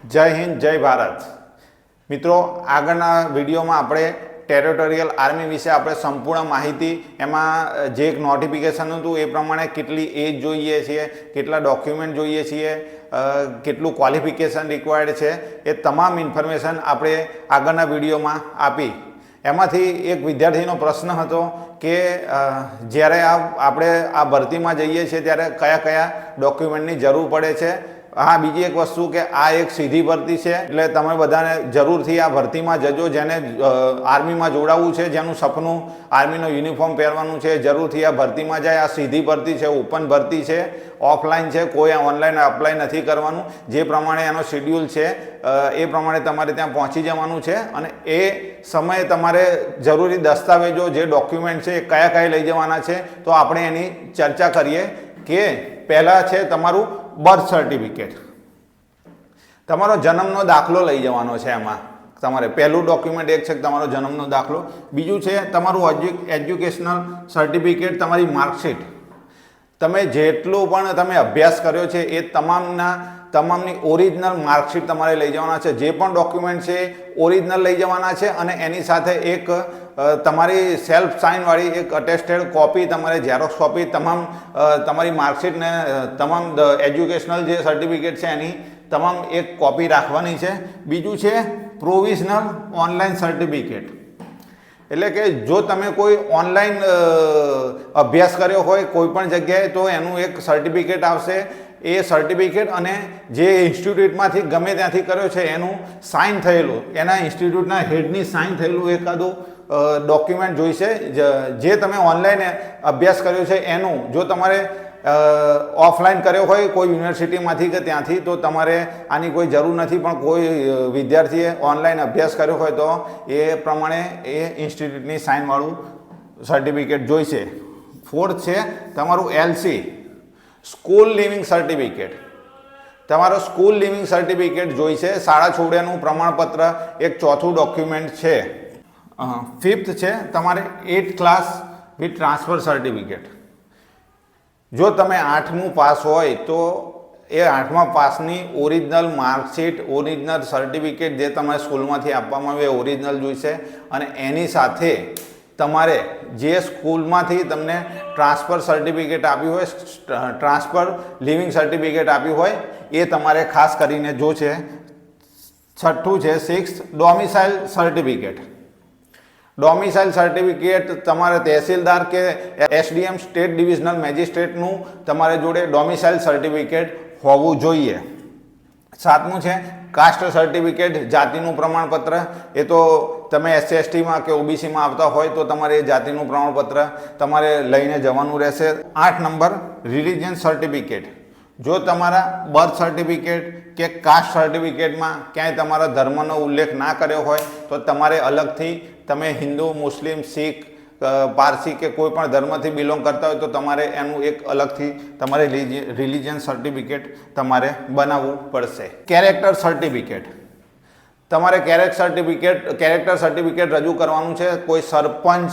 જય હિન્દ, જય ભારત. મિત્રો, આગળના વિડીયોમાં આપણે ટેરિટોરિયલ આર્મી વિશે આપણે સંપૂર્ણ માહિતી, એમાં જે એક નોટિફિકેશન હતું એ પ્રમાણે કેટલી એજ જોઈએ છીએ, કેટલા ડોક્યુમેન્ટ જોઈએ છીએ, કેટલું ક્વોલિફિકેશન રિક્વાયર્ડ છે, એ તમામ ઇન્ફોર્મેશન આપણે આગળના વિડીયોમાં આપી. એમાંથી એક વિદ્યાર્થીનો પ્રશ્ન હતો કે જ્યારે આપણે આ ભરતીમાં જઈએ છીએ ત્યારે કયા કયા ડોક્યુમેન્ટની જરૂર પડે છે. હા, બીજી એક વસ્તુ કે આ એક સીધી ભરતી છે, એટલે તમે બધાને જરૂરથી આ ભરતીમાં જજો. જેને આર્મીમાં જોડાવવું છે, જેનું સપનું આર્મીનો યુનિફોર્મ પહેરવાનું છે, જરૂરથી આ ભરતીમાં જાય. આ સીધી ભરતી છે, ઓપન ભરતી છે, ઓફલાઈન છે, કોઈ ઓનલાઈન અપ્લાય નથી કરવાનું. જે પ્રમાણે એનો શેડ્યુલ છે એ પ્રમાણે તમારે ત્યાં પહોંચી જવાનું છે, અને એ સમયે તમારે જરૂરી દસ્તાવેજો, જે ડોક્યુમેન્ટ છે એ કયા કયા લઈ જવાના છે, તો આપણે એની ચર્ચા કરીએ. કે પહેલાં છે તમારું બર્થ સર્ટિફિકેટ, તમારો જન્મનો દાખલો લઈ જવાનો છે. એમાં તમારે પહેલું ડોક્યુમેન્ટ એક છે તમારો જન્મનો દાખલો, બીજું છે તમારું એજ્યુકેશનલ સર્ટિફિકેટ, તમારી માર્કશીટ. તમે જેટલું પણ તમે અભ્યાસ કર્યો છે એ તમામની ઓરિજિનલ માર્કશીટ તમારે લઈ જવાના છે. જે પણ ડોક્યુમેન્ટ છે ઓરિજિનલ લઈ જવાના છે, અને એની સાથે એક તમારી સેલ્ફ સાઇનવાળી એક અટેસ્ટેડ કોપી, તમારે ઝેરોક્સ કોપી, તમામ તમારી માર્કશીટને તમામ એજ્યુકેશનલ જે સર્ટિફિકેટ છે એની તમામ એક કોપી રાખવાની છે. બીજું છે પ્રોવિઝનલ ઓનલાઈન સર્ટિફિકેટ, એટલે કે જો તમે કોઈ ઓનલાઈન અભ્યાસ કર્યો હોય કોઈ પણ જગ્યાએ, તો એનું એક સર્ટિફિકેટ આવશે. એ સર્ટિફિકેટ અને જે ઇન્સ્ટિટ્યૂટમાંથી ગમે ત્યાંથી કર્યો છે એનું સાઇન થયેલું, એના ઇન્સ્ટિટ્યૂટના હેડની સાઇન થયેલું એકાદું ડોક્યુમેન્ટ જોઈશે. જે તમે ઓનલાઈન અભ્યાસ કર્યો છે એનું, જો તમારે ઓફલાઈન કર્યો હોય કોઈ યુનિવર્સિટીમાંથી કે ત્યાંથી, તો તમારે આની કોઈ જરૂર નથી. પણ કોઈ વિદ્યાર્થીએ ઓનલાઈન અભ્યાસ કર્યો હોય તો એ પ્રમાણે એ ઇન્સ્ટિટ્યૂટની સાઇનવાળું સર્ટિફિકેટ જોઈશે. ફોર્થ છે તમારું એલસી, સ્કૂલ લિવિંગ સર્ટિફિકેટ. તમારો સ્કૂલ લિવિંગ સર્ટિફિકેટ જોઈશે. શાળા છોડ્યાનું પ્રમાણપત્ર એક ચોથું ડોક્યુમેન્ટ છે. ફિફ્થ છે તમારે 8th class with transfer certificate. જો તમે 8મું પાસ હોય તો એ 8મા પાસની ઓરિજિનલ માર્કશીટ, ઓરિજિનલ સર્ટિફિકેટ જે તમારે સ્કૂલમાંથી આપવામાં આવે એ ઓરિજિનલ જોઈશે. અને એની સાથે તમારે જે સ્કૂલમાંથી તમને ટ્રાન્સફર સર્ટિફિકેટ આપ્યું હોય, ટ્રાન્સફર લિવિંગ સર્ટિફિકેટ આપ્યું હોય, એ તમારે ખાસ કરીને જો છે. છઠ્ઠું છે 6th domicile certificate. Domicile certificate તમારે તહેસીલદાર કે એસડીએમ સ્ટેટ ડિવિઝનલ મેજિસ્ટ્રેટનું તમારે જોડે ડોમિસાઇલ સર્ટિફિકેટ હોવું જોઈએ. 7મું છે કાસ્ટ સર્ટિફિકેટ, જાતિનું પ્રમાણપત્ર. એ તો તમે SC STમાં કે OBCમાં આવતા હોય તો તમારે એ જાતિનું પ્રમાણપત્ર તમારે લઈને જવાનું રહેશે. 8 નંબર રિલિજન સર્ટિફિકેટ. જો તમારા બર્થ સર્ટિફિકેટ કે કાસ્ટ સર્ટિફિકેટમાં ક્યાંય તમારા ધર્મનો ઉલ્લેખ ના કર્યો હોય તો તમારે અલગથી, તમે હિન્દુ, મુસ્લિમ, શીખ, પારસી કે કોઈ પણ ધર્મથી બિલોંગ કરતા હોય તો તમારે એનું એક અલગથી તમારે રિલિજન સર્ટિફિકેટ તમારે બનાવવું પડશે. કેરેક્ટર સર્ટિફિકેટ, તમારે કેરેક્ટર સર્ટિફિકેટ રજૂ કરવાનું છે. કોઈ સરપંચ,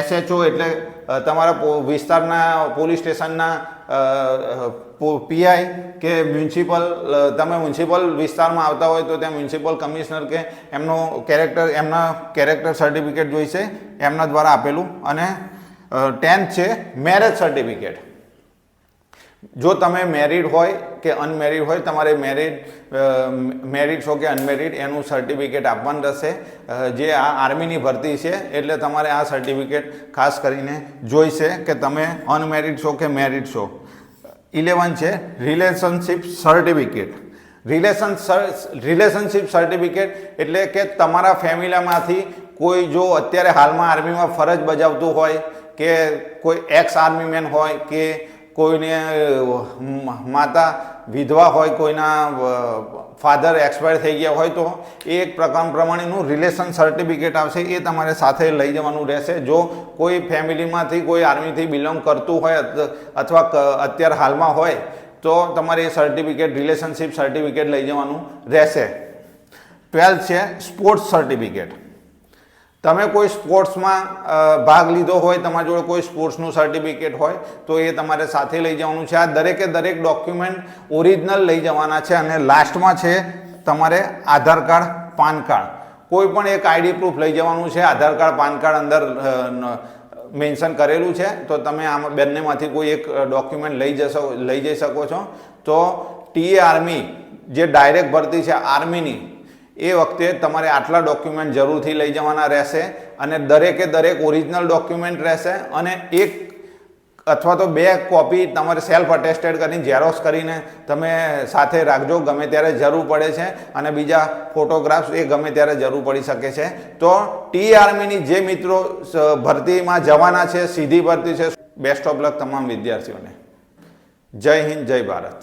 SHO એટલે તમારા વિસ્તારના પોલીસ સ્ટેશનના PI કે તમે મ્યુનિસિપલ વિસ્તારમાં આવતા હોય તો ત્યાં મ્યુનિસિપલ કમિશનર કે એમના કેરેક્ટર સર્ટિફિકેટ જોઈશે, એમના દ્વારા આપેલું. અને 10th છે મેરેજ સર્ટિફિકેટ. જો તમે મેરિડ હોય કે અનમેરિડ હોય, તમારે મેરિડ છો કે અનમેરિડ એનું સર્ટિફિકેટ આપવાનું રહેશે. જે આ આર્મીની ભરતી છે એટલે તમારે આ સર્ટિફિકેટ ખાસ કરીને જોઈશે કે તમે અનમેરિડ છો કે મેરિડ છો. 11 છે રિલેશનશિપ સર્ટિફિકેટ. રિલેશનશિપ સર્ટિફિકેટ એટલે કે તમારા ફેમિલીમાંથી કોઈ જો અત્યારે હાલમાં આર્મીમાં ફરજ બજાવતું હોય, કે કોઈ એક્સ આર્મી મેન હોય, કે કોઈને માતા વિધવા હોય, કોઈના ફાધર એક્સપાયર થઈ ગયા હોય, તો એ એક પ્રકાર પ્રમાણેનું રિલેશન સર્ટિફિકેટ આવશે. એ તમારે સાથે લઈ જવાનું રહેશે. જો કોઈ ફેમિલીમાંથી કોઈ આર્મીથી બિલોંગ કરતું હોય અથવા અત્યારે હાલમાં હોય તો તમારે એ સર્ટિફિકેટ, રિલેશનશિપ સર્ટિફિકેટ લઈ જવાનું રહેશે. 12th છે સ્પોર્ટ્સ સર્ટિફિકેટ. તમે કોઈ સ્પોર્ટ્સમાં ભાગ લીધો હોય, તમારી જોડે કોઈ સ્પોર્ટ્સનું સર્ટિફિકેટ હોય તો એ તમારે સાથે લઈ જવાનું છે. આ દરેકે દરેક ડોક્યુમેન્ટ ઓરિજિનલ લઈ જવાના છે. અને લાસ્ટમાં છે તમારે આધાર કાર્ડ, પાન કાર્ડ, કોઈ પણ એક આઈડી પ્રૂફ લઈ જવાનું છે. આધાર કાર્ડ, પાન કાર્ડ અંદર મેન્શન કરેલું છે, તો તમે આમાં બંનેમાંથી કોઈ એક ડોક્યુમેન્ટ લઈ જઈ શકો છો. તો ટીએ આર્મી જે ડાયરેક્ટ ભરતી છે આર્મીની, એ વખતે તમારે આટલા ડોક્યુમેન્ટ જરૂરથી લઈ જવાના રહેશે. અને દરેકે દરેક ઓરિજિનલ ડોક્યુમેન્ટ રહેશે. અને એક અથવા તો 2 કોપી તમારે સેલ્ફ અટેસ્ટેડ કરીને ઝેરોક્સ કરીને તમે સાથે રાખજો, ગમે ત્યારે જરૂર પડે છે. અને બીજા ફોટોગ્રાફ્સ એ ગમે ત્યારે જરૂર પડી શકે છે. તો ટી આર્મીની જે મિત્રો ભરતીમાં જવાના છે, સીધી ભરતી છે, બેસ્ટ ઓફ લક તમામ વિદ્યાર્થીઓને. જય હિન્દ, જય ભારત.